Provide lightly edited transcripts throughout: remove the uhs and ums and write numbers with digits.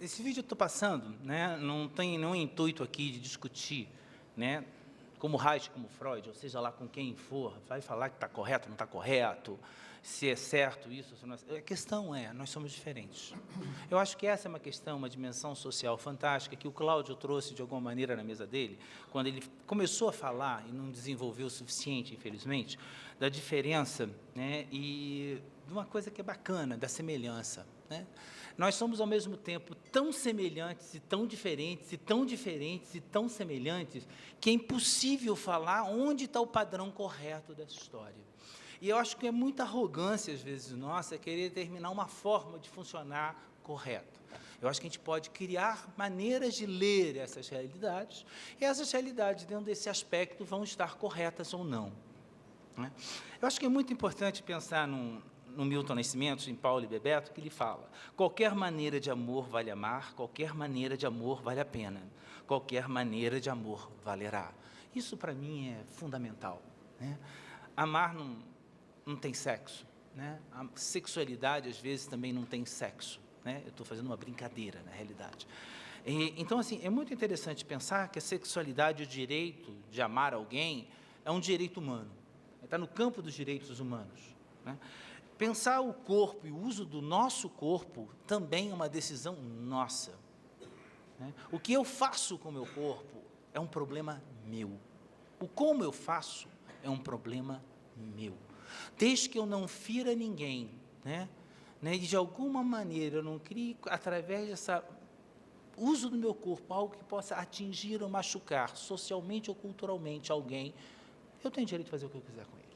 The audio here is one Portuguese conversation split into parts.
Esse vídeo eu estou passando, né, não tem nenhum intuito aqui de discutir, né, como Reich, como Freud, ou seja lá com quem for, vai falar que está correto, não está correto, se é certo isso, se não é. A questão é, nós somos diferentes. Eu acho que essa é uma questão, uma dimensão social fantástica, que o Cláudio trouxe de alguma maneira na mesa dele, quando ele começou a falar, e não desenvolveu o suficiente, infelizmente, da diferença, né, e de uma coisa que é bacana, da semelhança, né? Nós somos, ao mesmo tempo, tão semelhantes e tão diferentes, e tão diferentes e tão semelhantes, que é impossível falar onde está o padrão correto dessa história. E eu acho que é muita arrogância, às vezes, nossa, querer determinar uma forma de funcionar correta. Eu acho que a gente pode criar maneiras de ler essas realidades, e essas realidades, dentro desse aspecto, vão estar corretas ou não, né? Eu acho que é muito importante pensar no Milton Nascimento, em Paulo e Bebeto, que ele fala: qualquer maneira de amor vale amar, qualquer maneira de amor vale a pena, qualquer maneira de amor valerá. Isso, para mim, é fundamental, né? Amar não tem sexo, né? A sexualidade, às vezes, também não tem sexo, né? Eu estou fazendo uma brincadeira, na realidade. Então, assim, é muito interessante pensar que a sexualidade, o direito de amar alguém, é um direito humano, está no campo dos direitos humanos, né? Pensar o corpo e o uso do nosso corpo também é uma decisão nossa, né? O que eu faço com o meu corpo é um problema meu. O como eu faço é um problema meu. Desde que eu não fira ninguém, né? E de alguma maneira eu não crie, através dessa uso do meu corpo, algo que possa atingir ou machucar socialmente ou culturalmente alguém, eu tenho direito de fazer o que eu quiser com ele.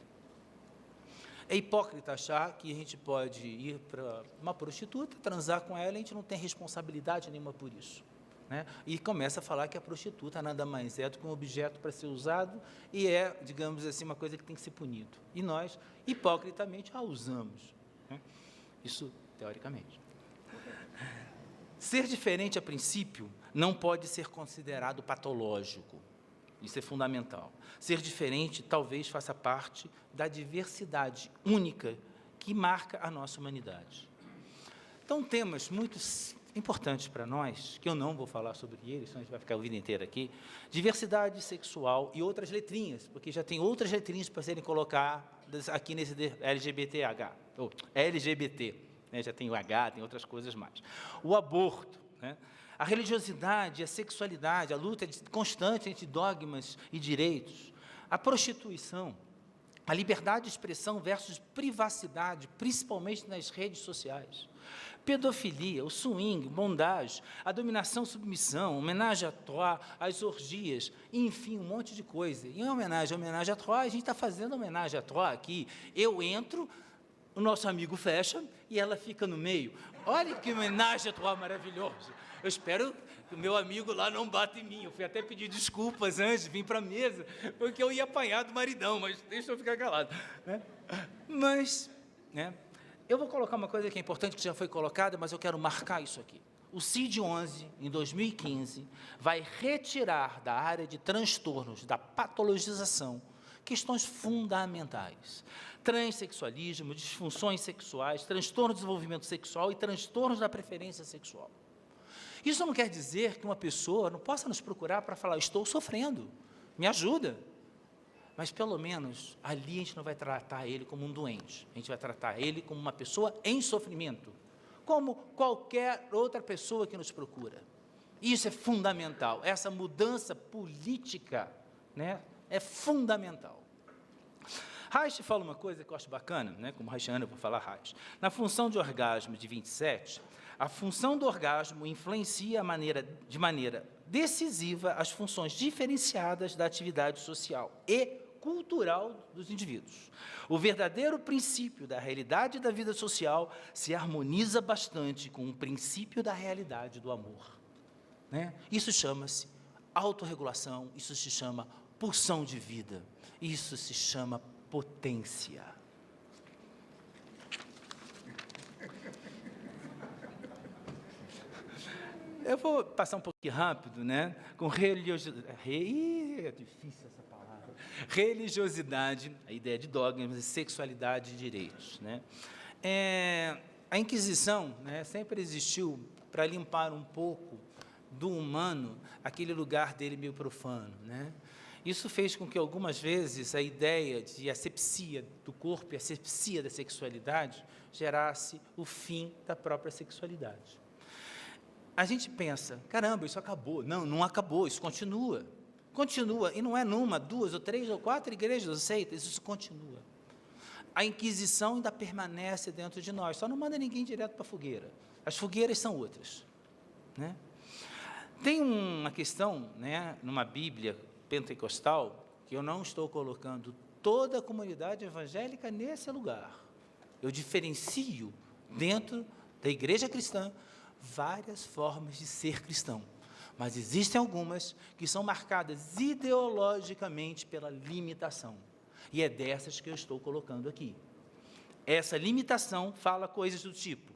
É hipócrita achar que a gente pode ir para uma prostituta, transar com ela, e a gente não tem responsabilidade nenhuma por isso, né? E começa a falar que a prostituta nada mais é do que um objeto para ser usado e é, digamos assim, uma coisa que tem que ser punido. E nós, hipocritamente, a usamos, né? Isso, teoricamente. Ser diferente, a princípio, não pode ser considerado patológico. Isso é fundamental. Ser diferente talvez faça parte da diversidade única que marca a nossa humanidade. Então, temas muito importantes para nós, que eu não vou falar sobre eles, senão a gente vai ficar a vida inteira aqui: diversidade sexual e outras letrinhas, porque já tem outras letrinhas para serem colocadas aqui nesse LGBTH, ou LGBT, né? Já tem o H, tem outras coisas mais. O aborto, né? A religiosidade, a sexualidade, a luta constante entre dogmas e direitos, a prostituição, a liberdade de expressão versus privacidade, principalmente nas redes sociais, pedofilia, o swing, bondage, a dominação, submissão, homenagem à Troia, as orgias, enfim, um monte de coisa. E em homenagem à Troia, a gente está fazendo homenagem à Troia aqui. Eu entro, o nosso amigo fecha e ela fica no meio. Olha que homenagem à Troia maravilhosa. Eu espero que o meu amigo lá não bata em mim. Eu fui até pedir desculpas antes de vir para a mesa, porque eu ia apanhar do maridão, mas deixa eu ficar calado, né? Mas, né, eu vou colocar uma coisa que é importante, que já foi colocada, mas eu quero marcar isso aqui. O CID-11, em 2015, vai retirar da área de transtornos, da patologização, questões fundamentais: transexualismo, disfunções sexuais, transtorno do desenvolvimento sexual e transtornos da preferência sexual. Isso não quer dizer que uma pessoa não possa nos procurar para falar: estou sofrendo, me ajuda. Mas, pelo menos, ali a gente não vai tratar ele como um doente, a gente vai tratar ele como uma pessoa em sofrimento, como qualquer outra pessoa que nos procura. Isso é fundamental, essa mudança política, né, é fundamental. Reich fala uma coisa que eu acho bacana, né, como Reichiano, eu vou falar Reich. Na função de orgasmo de 27, a função do orgasmo influencia de maneira decisiva as funções diferenciadas da atividade social e cultural dos indivíduos. O verdadeiro princípio da realidade da vida social se harmoniza bastante com o princípio da realidade do amor, né? Isso chama-se autorregulação, isso se chama pulsão de vida, isso se chama potência. Eu vou passar um pouquinho rápido, né? Com religiosidade. É difícil essa palavra. Religiosidade, a ideia de dogmas, sexualidade e direitos, né? A Inquisição, né, sempre existiu para limpar um pouco do humano aquele lugar dele meio profano, né? Isso fez com que, algumas vezes, a ideia de asepsia do corpo e asepsia da sexualidade gerasse o fim da própria sexualidade. A gente pensa, caramba, isso acabou. Não, não acabou, isso continua. Continua, e não é numa, 2 ou 3 ou 4 igrejas ou seitas, isso continua. A Inquisição ainda permanece dentro de nós, só não manda ninguém direto para a fogueira. As fogueiras são outras, né? Tem uma questão, né, numa Bíblia pentecostal, que eu não estou colocando toda a comunidade evangélica nesse lugar. Eu diferencio, dentro da igreja cristã, várias formas de ser cristão. Mas existem algumas que são marcadas ideologicamente pela limitação. E é dessas que eu estou colocando aqui. Essa limitação fala coisas do tipo: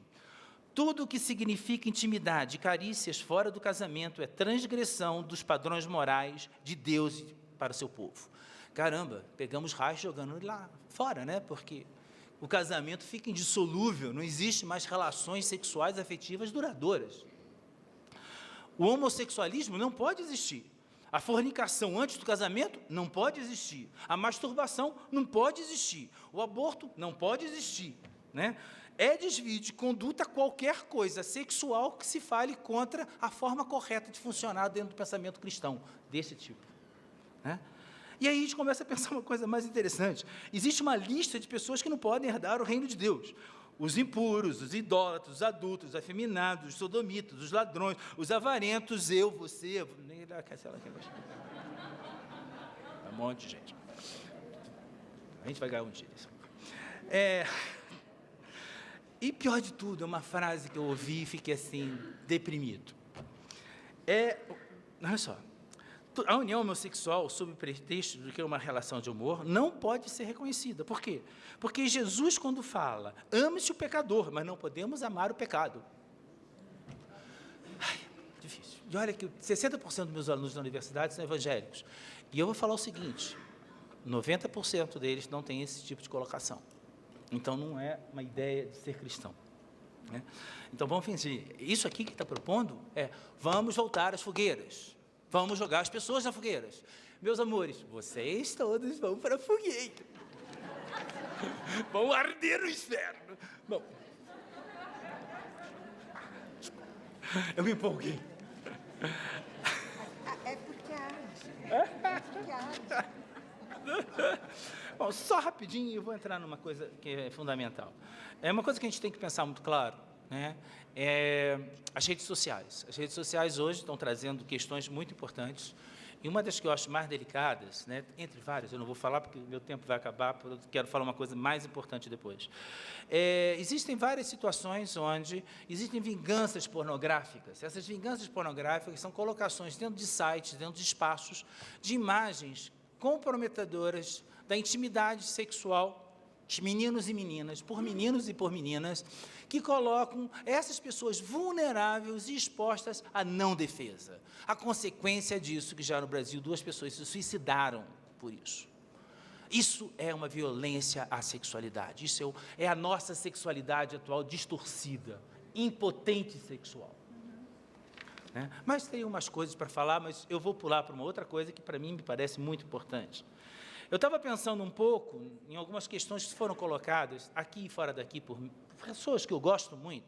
tudo o que significa intimidade e carícias fora do casamento é transgressão dos padrões morais de Deus para o seu povo. Caramba, pegamos raios jogando lá fora, né? Porque o casamento fica indissolúvel, não existe mais relações sexuais afetivas duradouras. O homossexualismo não pode existir. A fornicação antes do casamento não pode existir. A masturbação não pode existir. O aborto não pode existir, né? É desvio de conduta qualquer coisa sexual que se fale contra a forma correta de funcionar dentro do pensamento cristão, desse tipo, né? E aí a gente começa a pensar uma coisa mais interessante. Existe uma lista de pessoas que não podem herdar o reino de Deus: os impuros, os idólatras, os adultos, os afeminados, os sodomitas, os ladrões, os avarentos, eu, você... Um monte de gente. A gente vai ganhar um dia. E pior de tudo, é uma frase que eu ouvi e fiquei assim, deprimido. Olha só, a união homossexual, sob o pretexto de que é uma relação de amor, não pode ser reconhecida. Por quê? Porque Jesus, quando fala, ame-se o pecador, mas não podemos amar o pecado. Ai, difícil. E olha que 60% dos meus alunos da universidade são evangélicos. E eu vou falar o seguinte: 90% deles não têm esse tipo de colocação. Então, não é uma ideia de ser cristão, né? Então, vamos fingir. Isso aqui que está propondo é: vamos voltar às fogueiras. Vamos jogar as pessoas nas fogueiras. Meus amores, vocês todos vão para a fogueira. Vão arder no inferno. Bom, eu me empolguei. É porque arde. Bom, só rapidinho, eu vou entrar numa coisa que é fundamental. É uma coisa que a gente tem que pensar muito claro, né? As redes sociais. As redes sociais hoje estão trazendo questões muito importantes, e uma das que eu acho mais delicadas, né, entre várias, eu não vou falar porque o meu tempo vai acabar, eu quero falar uma coisa mais importante depois. Existem várias situações onde existem vinganças pornográficas. Essas vinganças pornográficas são colocações dentro de sites, dentro de espaços, de imagens comprometedoras da intimidade sexual de meninos e meninas, por meninos e por meninas, que colocam essas pessoas vulneráveis e expostas à não defesa. A consequência disso, que já no Brasil 2 pessoas se suicidaram por isso. Isso é uma violência à sexualidade. Isso é a nossa sexualidade atual distorcida, impotente sexual. Né? Mas tem umas coisas para falar, mas eu vou pular para uma outra coisa que, para mim, me parece muito importante. Eu estava pensando um pouco em algumas questões que foram colocadas aqui e fora daqui por pessoas que eu gosto muito,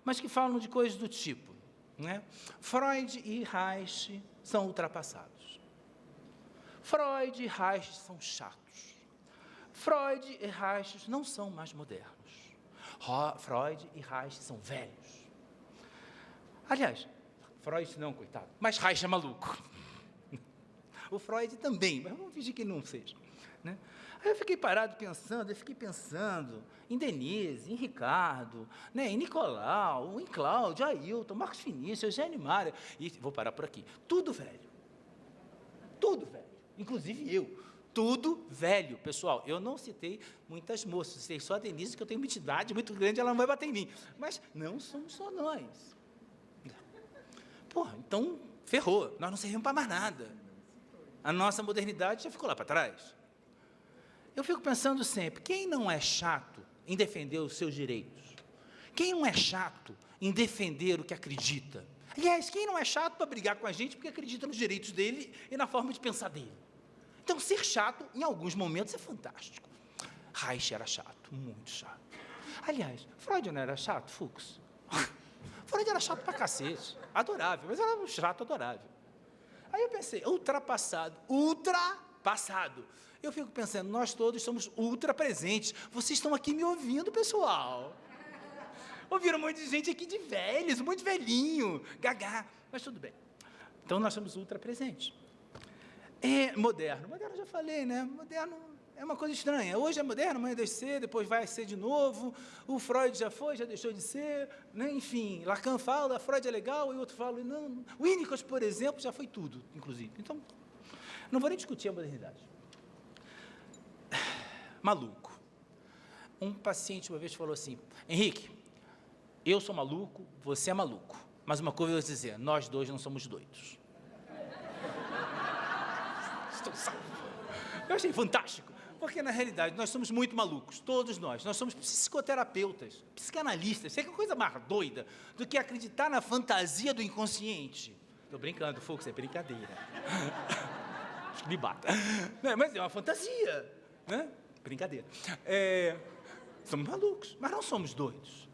mas que falam de coisas do tipo, né? Freud e Reich são ultrapassados. Freud e Reich são chatos. Freud e Reich não são mais modernos. Freud e Reich são velhos. Aliás, Freud não, coitado, mas Reich é maluco. O Freud também, mas vamos fingir que não seja, né? Aí eu fiquei parado pensando, em Denise, em Ricardo, né, em Nicolau, em Cláudio, Ailton, Marcos Vinícius, Eugênio Mário, e vou parar por aqui. Tudo velho, inclusive eu, tudo velho. Pessoal, eu não citei muitas moças, citei só a Denise, que eu tenho uma entidade muito grande, ela não vai bater em mim, mas não somos só nós. Porra, então ferrou, nós não servimos para mais nada. A nossa modernidade já ficou lá para trás. Eu fico pensando sempre, quem não é chato em defender os seus direitos? Quem não é chato em defender o que acredita. Aliás, quem não é chato para brigar com a gente porque acredita nos direitos dele e na forma de pensar dele? Então, ser chato, em alguns momentos, é fantástico. Reich era chato, muito chato. Aliás, Freud não era chato, Fux? Freud era chato pra cacete, adorável, mas era um chato adorável. Aí eu pensei, ultrapassado. Eu fico pensando, nós todos somos ultra presentes. Vocês estão aqui me ouvindo, pessoal. Ouviram um monte de gente aqui de velhos, um monte de velhinho, gagá, mas tudo bem. Então, nós somos ultra presentes. Moderno eu já falei, né? Moderno é uma coisa estranha. Hoje é moderno, amanhã deixa de ser, depois vai ser de novo. O Freud já foi, já deixou de ser, né? Enfim, Lacan fala, Freud é legal, e o outro fala, não. O Winnicott, por exemplo, já foi tudo, inclusive. Então, não vou nem discutir a modernidade. Maluco. Um paciente uma vez falou assim, Henrique, eu sou maluco, você é maluco, mas uma coisa eu vou dizer, nós dois não somos doidos. Estou salvo. Eu achei fantástico, porque na realidade nós somos muito malucos, todos nós somos psicoterapeutas, psicanalistas, sei que é coisa mais doida do que acreditar na fantasia do inconsciente. Estou brincando, Fux, é brincadeira. Acho que me bata. Mas é uma fantasia, né? Brincadeira. Somos malucos, mas não somos doidos.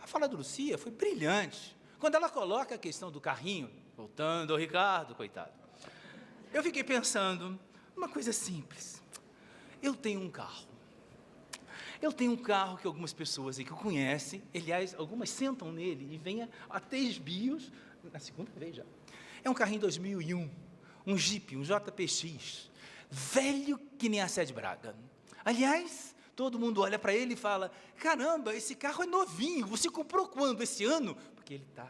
A fala do Lucia foi brilhante. Quando ela coloca a questão do carrinho, voltando ao Ricardo, coitado, eu fiquei pensando, uma coisa simples. Eu tenho um carro. Que algumas pessoas aí que conhecem, aliás, algumas sentam nele e vêm até esbios, na segunda vez já. É um carrinho 2001, um Jeep, um JPX, velho que nem a Sede Braga. Aliás, todo mundo olha para ele e fala, caramba, esse carro é novinho, você comprou quando? Esse ano? Porque ele está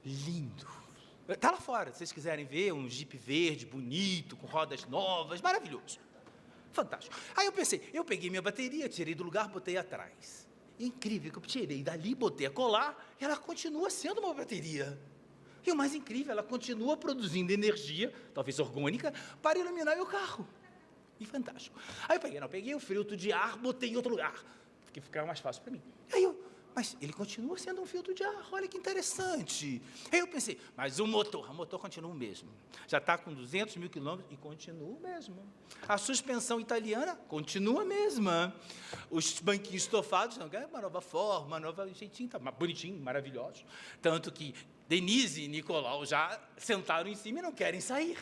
lindo. Está lá fora, se vocês quiserem ver, um Jeep verde, bonito, com rodas novas, maravilhoso. Fantástico. Aí eu pensei, eu peguei minha bateria, tirei do lugar, botei atrás. E é incrível que eu tirei dali, botei a colar, e ela continua sendo uma bateria. E o mais incrível, ela continua produzindo energia, talvez orgânica, para iluminar meu carro. E fantástico. Aí eu peguei o filtro de ar, botei em outro lugar, porque ficava mais fácil para mim. Mas ele continua sendo um filtro de ar, olha que interessante. Aí eu pensei, mas o motor continua o mesmo. Já está com 200 mil quilômetros e continua o mesmo. A suspensão italiana continua a mesma. Os banquinhos estofados, não, ganham uma nova forma, uma nova jeitinho, tá bonitinho, maravilhoso. Tanto que Denise e Nicolau já sentaram em cima e não querem sair.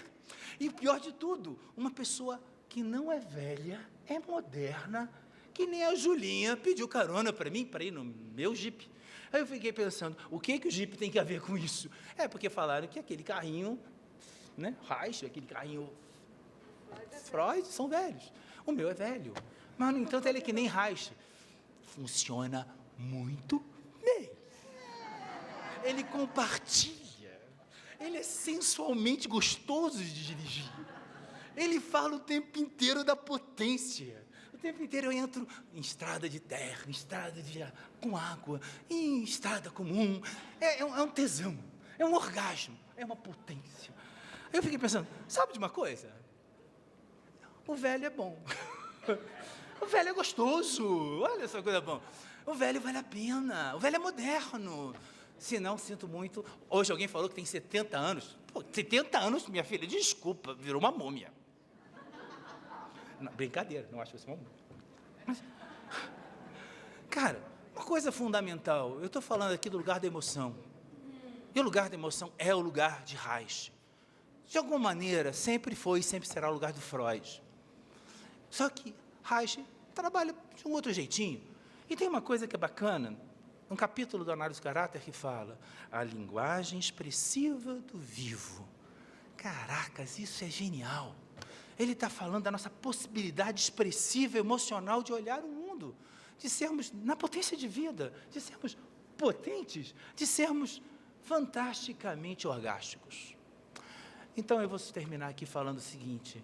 E o pior de tudo, uma pessoa que não é velha, é moderna, que nem a Julinha pediu carona para mim, para ir no meu Jeep. Aí eu fiquei pensando, o que o Jeep tem que a ver com isso? Porque falaram que aquele carrinho, né, Reich, aquele carrinho Freud, são velhos. O meu é velho. Mas, no entanto, ele é que nem Reich. Funciona muito bem. Ele compartilha. Ele é sensualmente gostoso de dirigir. Ele fala o tempo inteiro da potência. O tempo inteiro eu entro em estrada de terra, em estrada com água, em estrada comum. É um tesão, é um orgasmo, é uma potência. Eu fiquei pensando, sabe de uma coisa? O velho é bom. O velho é gostoso. Olha só que coisa bom. O velho vale a pena. O velho é moderno. Se não, sinto muito. Hoje alguém falou que tem 70 anos. 70 anos, minha filha, desculpa, virou uma múmia. Não, brincadeira, não acho que você é uma múmia. Mas, cara, uma coisa fundamental, eu estou falando aqui do lugar da emoção. E o lugar da emoção é o lugar de Reich. De alguma maneira, sempre foi e sempre será o lugar do Freud. Só que Reich trabalha de um outro jeitinho. E tem uma coisa que é bacana, um capítulo do Análise do Caráter que fala a linguagem expressiva do vivo. Caracas, isso é genial. Ele está falando da nossa possibilidade expressiva, emocional de olhar o mundo, de sermos na potência de vida, de sermos potentes, de sermos fantasticamente orgásticos. Então, eu vou terminar aqui falando o seguinte,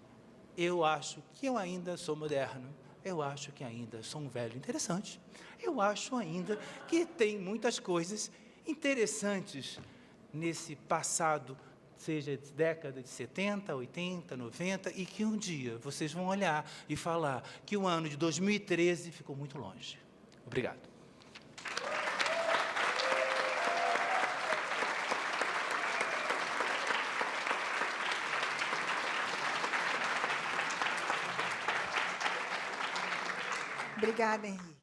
eu acho que eu ainda sou moderno, eu acho que ainda sou um velho interessante, eu acho ainda que tem muitas coisas interessantes nesse passado, seja de década de 70, 80, 90, e que um dia vocês vão olhar e falar que o ano de 2013 ficou muito longe. Obrigado. Obrigada, Henrique.